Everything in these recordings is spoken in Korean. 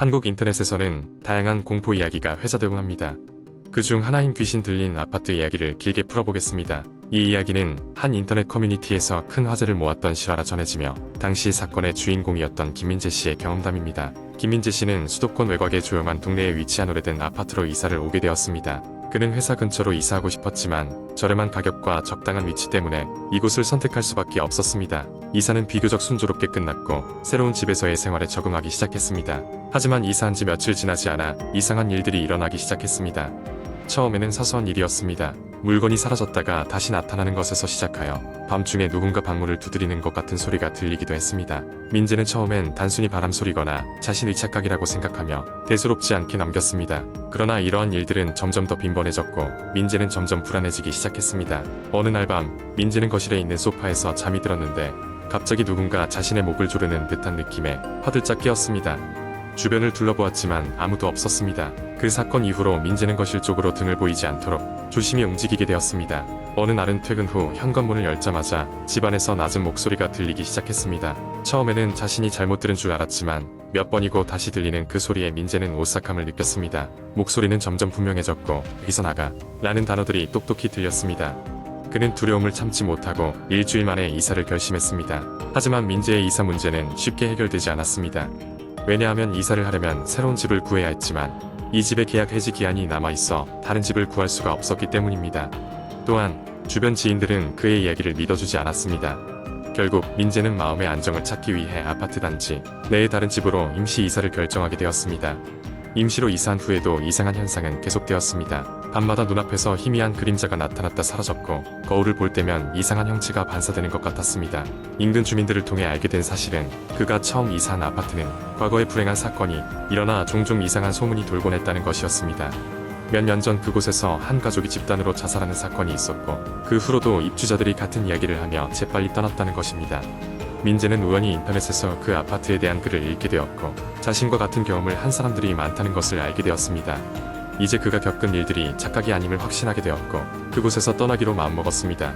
한국 인터넷에서는 다양한 공포 이야기가 회자되곤 합니다. 그중 하나인 귀신 들린 아파트 이야기를 길게 풀어보겠습니다. 이 이야기는 한 인터넷 커뮤니티에서 큰 화제를 모았던 실화라 전해지며 당시 사건의 주인공이었던 김민재 씨의 경험담입니다. 김민재 씨는 수도권 외곽의 조용한 동네에 위치한 오래된 아파트로 이사를 오게 되었습니다. 그는 회사 근처로 이사하고 싶었지만 저렴한 가격과 적당한 위치 때문에 이곳을 선택할 수밖에 없었습니다. 이사는 비교적 순조롭게 끝났고 새로운 집에서의 생활에 적응하기 시작했습니다. 하지만 이사한 지 며칠 지나지 않아 이상한 일들이 일어나기 시작했습니다. 처음에는 사소한 일이었습니다. 물건이 사라졌다가 다시 나타나는 것에서 시작하여 밤중에 누군가 방문을 두드리는 것 같은 소리가 들리기도 했습니다. 민재는 처음엔 단순히 바람소리거나 자신의 착각이라고 생각하며 대수롭지 않게 넘겼습니다. 그러나 이러한 일들은 점점 더 빈번해졌고 민재는 점점 불안해지기 시작했습니다. 어느 날 밤 민재는 거실에 있는 소파에서 잠이 들었는데 갑자기 누군가 자신의 목을 조르는 듯한 느낌에 화들짝 깨었습니다. 주변을 둘러보았지만 아무도 없었습니다. 그 사건 이후로 민재는 거실 쪽으로 등을 보이지 않도록 조심히 움직이게 되었습니다. 어느 날은 퇴근 후 현관문을 열자마자 집안에서 낮은 목소리가 들리기 시작했습니다. 처음에는 자신이 잘못 들은 줄 알았지만 몇 번이고 다시 들리는 그 소리에 민재는 오싹함을 느꼈습니다. 목소리는 점점 분명해졌고 여기서 나가 라는 단어들이 똑똑히 들렸습니다. 그는 두려움을 참지 못하고 일주일 만에 이사를 결심했습니다. 하지만 민재의 이사 문제는 쉽게 해결되지 않았습니다. 왜냐하면 이사를 하려면 새로운 집을 구해야 했지만 이 집의 계약 해지 기한이 남아있어 다른 집을 구할 수가 없었기 때문입니다. 또한 주변 지인들은 그의 이야기를 믿어주지 않았습니다. 결국 민재는 마음의 안정을 찾기 위해 아파트 단지 내의 다른 집으로 임시 이사를 결정하게 되었습니다. 임시로 이사한 후에도 이상한 현상은 계속되었습니다. 밤마다 눈앞에서 희미한 그림자가 나타났다 사라졌고 거울을 볼 때면 이상한 형체가 반사되는 것 같았습니다. 인근 주민들을 통해 알게 된 사실은 그가 처음 이사한 아파트는 과거에 불행한 사건이 일어나 종종 이상한 소문이 돌곤 했다는 것이었습니다. 몇 년 전 그곳에서 한 가족이 집단으로 자살하는 사건이 있었고 그 후로도 입주자들이 같은 이야기를 하며 재빨리 떠났다는 것입니다. 민재는 우연히 인터넷에서 그 아파트에 대한 글을 읽게 되었고 자신과 같은 경험을 한 사람들이 많다는 것을 알게 되었습니다. 이제 그가 겪은 일들이 착각이 아님을 확신하게 되었고 그곳에서 떠나기로 마음먹었습니다.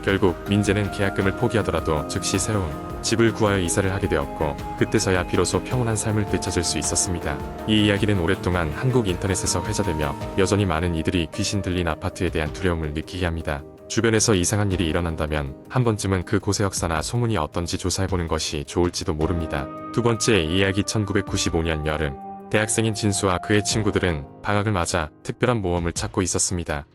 결국 민재는 계약금을 포기하더라도 즉시 새로운 집을 구하여 이사를 하게 되었고 그때서야 비로소 평온한 삶을 되찾을 수 있었습니다. 이 이야기는 오랫동안 한국 인터넷에서 회자되며 여전히 많은 이들이 귀신 들린 아파트에 대한 두려움을 느끼게 합니다. 주변에서 이상한 일이 일어난다면 한 번쯤은 그 곳의 역사나 소문이 어떤지 조사해보는 것이 좋을지도 모릅니다. 두 번째 이야기 1995년 여름 대학생인 진수와 그의 친구들은 방학을 맞아 특별한 모험을 찾고 있었습니다.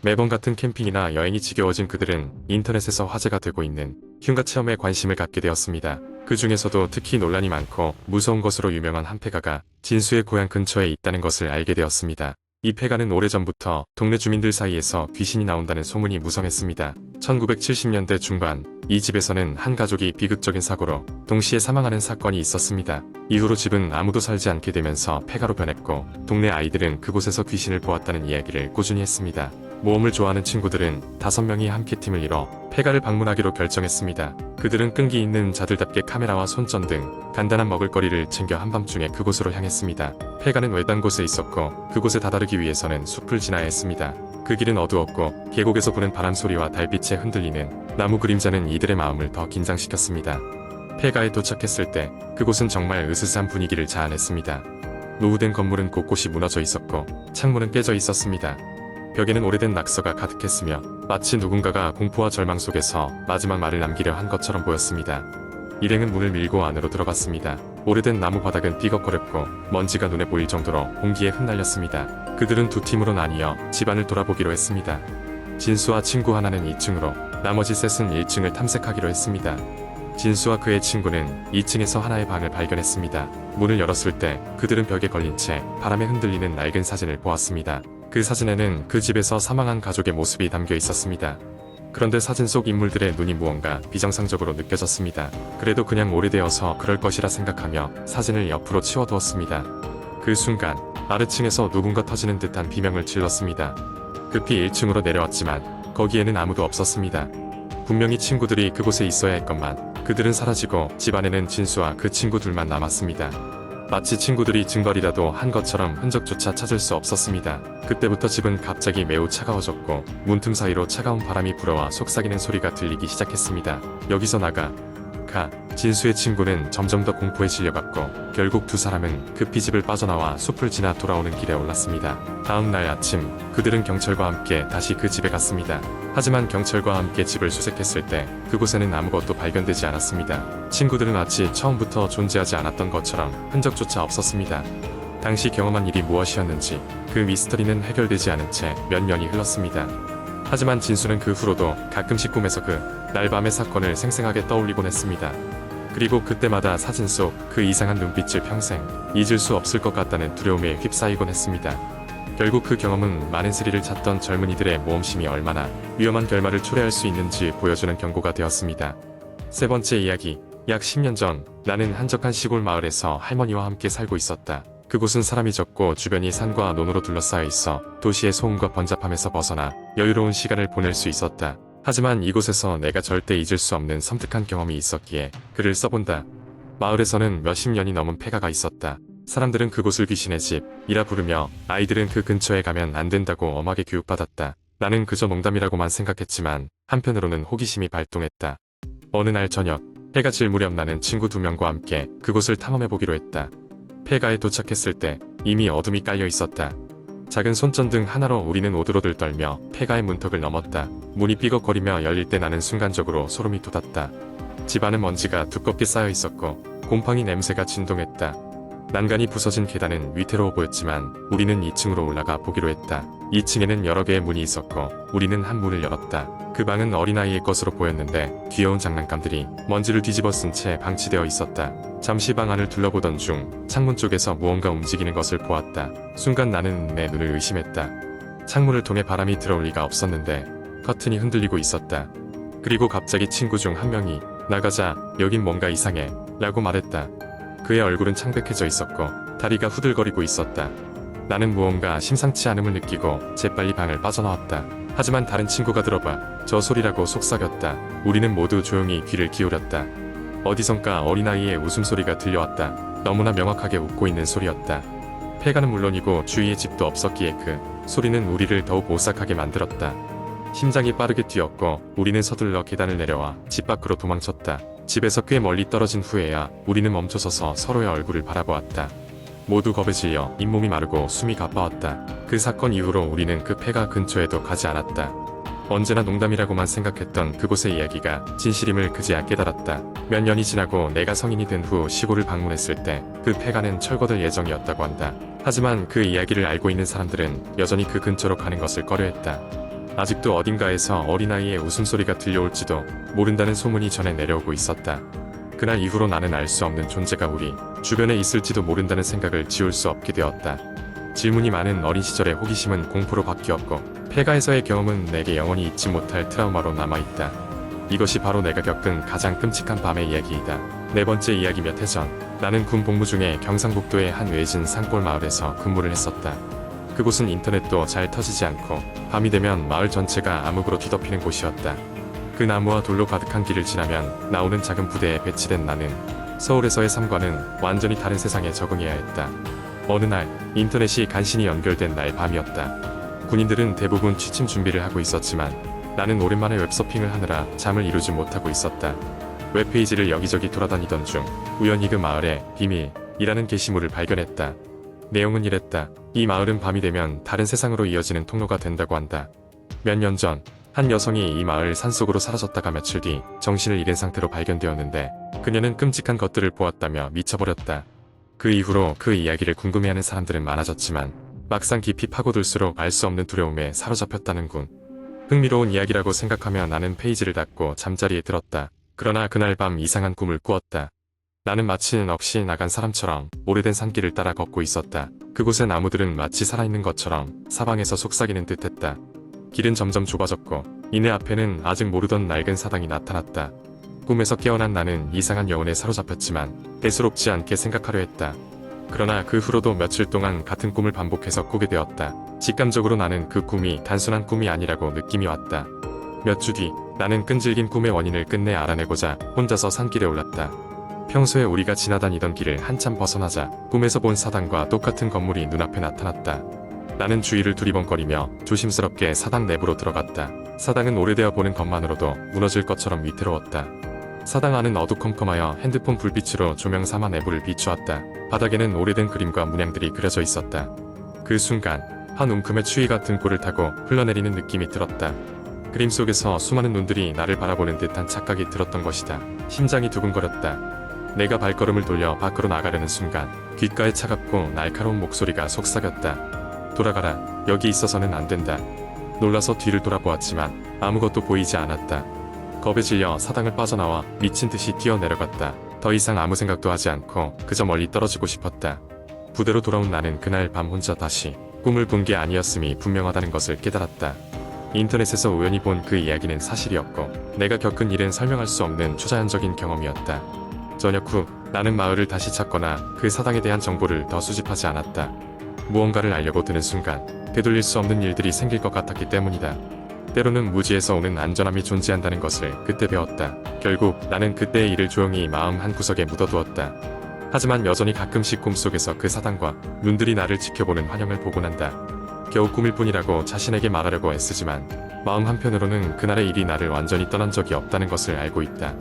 매번 같은 캠핑이나 여행이 지겨워진 그들은 인터넷에서 화제가 되고 있는 흉가 체험에 관심을 갖게 되었습니다. 그 중에서도 특히 논란이 많고 무서운 것으로 유명한 한 폐가가 진수의 고향 근처에 있다는 것을 알게 되었습니다. 이 폐가는 오래전부터 동네 주민들 사이에서 귀신이 나온다는 소문이 무성했습니다. 1970년대 중반 이 집에서는 한 가족이 비극적인 사고로 동시에 사망하는 사건이 있었습니다. 이후로 집은 아무도 살지 않게 되면서 폐가로 변했고 동네 아이들은 그곳에서 귀신을 보았다는 이야기를 꾸준히 했습니다. 모험을 좋아하는 친구들은 5명이 함께 팀을 이뤄 폐가를 방문하기로 결정했습니다. 그들은 끈기 있는 자들답게 카메라와 손전 등 간단한 먹을거리를 챙겨 한밤중에 그곳으로 향했습니다. 폐가는 외딴 곳에 있었고 그곳에 다다르기 위해서는 숲을 지나야 했습니다. 그 길은 어두웠고 계곡에서 부는 바람소리와 달빛에 흔들리는 나무 그림자는 이들의 마음을 더 긴장시켰습니다. 폐가에 도착했을 때 그곳은 정말 으스스한 분위기를 자아냈습니다. 노후된 건물은 곳곳이 무너져 있었고 창문은 깨져 있었습니다. 벽에는 오래된 낙서가 가득했으며 마치 누군가가 공포와 절망 속에서 마지막 말을 남기려 한 것처럼 보였습니다. 일행은 문을 밀고 안으로 들어갔습니다. 오래된 나무 바닥은 삐걱거렸고 먼지가 눈에 보일 정도로 공기에 흩날렸습니다. 그들은 두 팀으로 나뉘어 집안을 돌아보기로 했습니다. 진수와 친구 하나는 2층으로 나머지 셋은 1층을 탐색하기로 했습니다. 진수와 그의 친구는 2층에서 하나의 방을 발견했습니다. 문을 열었을 때 그들은 벽에 걸린 채 바람에 흔들리는 낡은 사진을 보았습니다. 그 사진에는 그 집에서 사망한 가족의 모습이 담겨 있었습니다. 그런데 사진 속 인물들의 눈이 무언가 비정상적으로 느껴졌습니다. 그래도 그냥 오래되어서 그럴 것이라 생각하며 사진을 옆으로 치워두었습니다. 그 순간 아래층에서 누군가 터지는 듯한 비명을 질렀습니다. 급히 1층으로 내려왔지만 거기에는 아무도 없었습니다. 분명히 친구들이 그곳에 있어야 했건만 그들은 사라지고 집안에는 진수와 그 친구 둘만 남았습니다. 마치 친구들이 증거리라도 한 것처럼 흔적조차 찾을 수 없었습니다. 그때부터 집은 갑자기 매우 차가워졌고 문틈 사이로 차가운 바람이 불어와 속삭이는 소리가 들리기 시작했습니다. 여기서 나가. 가 진수의 친구는 점점 더 공포에 질려갔고 결국 두 사람은 급히 집을 빠져나와 숲을 지나 돌아오는 길에 올랐습니다. 다음 날 아침 그들은 경찰과 함께 다시 그 집에 갔습니다. 하지만 경찰과 함께 집을 수색했을 때 그곳에는 아무것도 발견되지 않았습니다. 친구들은 마치 처음부터 존재하지 않았던 것처럼 흔적조차 없었습니다. 당시 경험한 일이 무엇이었는지 그 미스터리는 해결되지 않은 채 몇 년이 흘렀습니다. 하지만 진수는 그 후로도 가끔씩 꿈에서 그 날 밤의 사건을 생생하게 떠올리곤 했습니다. 그리고 그때마다 사진 속 그 이상한 눈빛을 평생 잊을 수 없을 것 같다는 두려움에 휩싸이곤 했습니다. 결국 그 경험은 많은 스릴을 찾던 젊은이들의 모험심이 얼마나 위험한 결말을 초래할 수 있는지 보여주는 경고가 되었습니다. 세 번째 이야기. 약 10년 전 나는 한적한 시골 마을에서 할머니와 함께 살고 있었다. 그곳은 사람이 적고 주변이 산과 논으로 둘러싸여 있어 도시의 소음과 번잡함에서 벗어나 여유로운 시간을 보낼 수 있었다. 하지만 이곳에서 내가 절대 잊을 수 없는 섬뜩한 경험이 있었기에 글을 써본다. 마을에서는 몇십 년이 넘은 폐가가 있었다. 사람들은 그곳을 귀신의 집이라 부르며 아이들은 그 근처에 가면 안 된다고 엄하게 교육받았다. 나는 그저 농담이라고만 생각했지만 한편으로는 호기심이 발동했다. 어느 날 저녁 해가 질 무렵 나는 친구 2명과 함께 그곳을 탐험해보기로 했다. 폐가에 도착했을 때 이미 어둠이 깔려 있었다. 작은 손전등 하나로 우리는 오들오들 떨며 폐가의 문턱을 넘었다. 문이 삐걱거리며 열릴 때 나는 순간적으로 소름이 돋았다. 집 안은 먼지가 두껍게 쌓여 있었고 곰팡이 냄새가 진동했다. 난간이 부서진 계단은 위태로워 보였지만 우리는 2층으로 올라가 보기로 했다. 2층에는 여러 개의 문이 있었고 우리는 한 문을 열었다. 그 방은 어린아이의 것으로 보였는데 귀여운 장난감들이 먼지를 뒤집어 쓴 채 방치되어 있었다. 잠시 방 안을 둘러보던 중 창문 쪽에서 무언가 움직이는 것을 보았다. 순간 나는 내 눈을 의심했다. 창문을 통해 바람이 들어올 리가 없었는데 커튼이 흔들리고 있었다. 그리고 갑자기 친구 중 한 명이 나가자 여긴 뭔가 이상해 라고 말했다. 그의 얼굴은 창백해져 있었고 다리가 후들거리고 있었다. 나는 무언가 심상치 않음을 느끼고 재빨리 방을 빠져나왔다. 하지만 다른 친구가 들어봐 저 소리라고 속삭였다. 우리는 모두 조용히 귀를 기울였다. 어디선가 어린아이의 웃음소리가 들려왔다. 너무나 명확하게 웃고 있는 소리였다. 폐가는 물론이고 주위에 집도 없었기에 그 소리는 우리를 더욱 오싹하게 만들었다. 심장이 빠르게 뛰었고 우리는 서둘러 계단을 내려와 집 밖으로 도망쳤다. 집에서 꽤 멀리 떨어진 후에야 우리는 멈춰서서 서로의 얼굴을 바라보았다. 모두 겁에 질려 잇몸이 마르고 숨이 가빠왔다. 그 사건 이후로 우리는 그 폐가 근처에도 가지 않았다. 언제나 농담이라고만 생각했던 그곳의 이야기가 진실임을 그제야 깨달았다. 몇 년이 지나고 내가 성인이 된 후 시골을 방문했을 때 그 폐가는 철거될 예정이었다고 한다. 하지만 그 이야기를 알고 있는 사람들은 여전히 그 근처로 가는 것을 꺼려했다. 아직도 어딘가에서 어린아이의 웃음소리가 들려올지도 모른다는 소문이 전해 내려오고 있었다. 그날 이후로 나는 알 수 없는 존재가 우리 주변에 있을지도 모른다는 생각을 지울 수 없게 되었다. 질문이 많은 어린 시절의 호기심은 공포로 바뀌었고 폐가에서의 경험은 내게 영원히 잊지 못할 트라우마로 남아있다. 이것이 바로 내가 겪은 가장 끔찍한 밤의 이야기이다. 네 번째 이야기. 몇 해 전 나는 군 복무 중에 경상북도의 한 외진 산골 마을에서 근무를 했었다. 그곳은 인터넷도 잘 터지지 않고 밤이 되면 마을 전체가 암흑으로 뒤덮이는 곳이었다. 그 나무와 돌로 가득한 길을 지나면 나오는 작은 부대에 배치된 나는 서울에서의 삶과는 완전히 다른 세상에 적응해야 했다. 어느 날 인터넷이 간신히 연결된 날 밤이었다. 군인들은 대부분 취침 준비를 하고 있었지만 나는 오랜만에 웹서핑을 하느라 잠을 이루지 못하고 있었다. 웹페이지를 여기저기 돌아다니던 중 우연히 그 마을에 비밀이라는 게시물을 발견했다. 내용은 이랬다. 이 마을은 밤이 되면 다른 세상으로 이어지는 통로가 된다고 한다. 몇 년 전 한 여성이 이 마을 산속으로 사라졌다가 며칠 뒤 정신을 잃은 상태로 발견되었는데 그녀는 끔찍한 것들을 보았다며 미쳐버렸다. 그 이후로 그 이야기를 궁금해하는 사람들은 많아졌지만 막상 깊이 파고들수록 알 수 없는 두려움에 사로잡혔다는군. 흥미로운 이야기라고 생각하며 나는 페이지를 닫고 잠자리에 들었다. 그러나 그날 밤 이상한 꿈을 꾸었다. 나는 마치 넋이 나간 사람처럼 오래된 산길을 따라 걷고 있었다. 그곳의 나무들은 마치 살아있는 것처럼 사방에서 속삭이는 듯했다. 길은 점점 좁아졌고 이내 앞에는 아직 모르던 낡은 사당이 나타났다. 꿈에서 깨어난 나는 이상한 여운에 사로잡혔지만 대수롭지 않게 생각하려 했다. 그러나 그 후로도 며칠 동안 같은 꿈을 반복해서 꾸게 되었다. 직감적으로 나는 그 꿈이 단순한 꿈이 아니라고 느낌이 왔다. 몇 주 뒤 나는 끈질긴 꿈의 원인을 끝내 알아내고자 혼자서 산길에 올랐다. 평소에 우리가 지나다니던 길을 한참 벗어나자 꿈에서 본 사당과 똑같은 건물이 눈앞에 나타났다. 나는 주위를 두리번거리며 조심스럽게 사당 내부로 들어갔다. 사당은 오래되어 보는 것만으로도 무너질 것처럼 위태로웠다. 사당 안은 어두컴컴하여 핸드폰 불빛으로 조명 삼아 내부를 비추었다. 바닥에는 오래된 그림과 문양들이 그려져 있었다. 그 순간 한 움큼의 추위가 등골을 타고 흘러내리는 느낌이 들었다. 그림 속에서 수많은 눈들이 나를 바라보는 듯한 착각이 들었던 것이다. 심장이 두근거렸다. 내가 발걸음을 돌려 밖으로 나가려는 순간 귓가에 차갑고 날카로운 목소리가 속삭였다. 돌아가라. 여기 있어서는 안 된다. 놀라서 뒤를 돌아보았지만 아무것도 보이지 않았다. 겁에 질려 사당을 빠져나와 미친 듯이 뛰어내려갔다. 더 이상 아무 생각도 하지 않고 그저 멀리 떨어지고 싶었다. 부대로 돌아온 나는 그날 밤 혼자 다시 꿈을 본 게 아니었음이 분명하다는 것을 깨달았다. 인터넷에서 우연히 본 그 이야기는 사실이었고 내가 겪은 일은 설명할 수 없는 초자연적인 경험이었다. 저녁 후 나는 마을을 다시 찾거나 그 사당에 대한 정보를 더 수집하지 않았다. 무언가를 알려고 드는 순간 되돌릴 수 없는 일들이 생길 것 같았기 때문이다. 때로는 무지에서 오는 안전함이 존재한다는 것을 그때 배웠다. 결국 나는 그때의 일을 조용히 마음 한구석에 묻어두었다. 하지만 여전히 가끔씩 꿈속에서 그 사당과 눈들이 나를 지켜보는 환영을 보곤 한다. 겨우 꿈일 뿐이라고 자신에게 말하려고 애쓰지만 마음 한편으로는 그날의 일이 나를 완전히 떠난 적이 없다는 것을 알고 있다.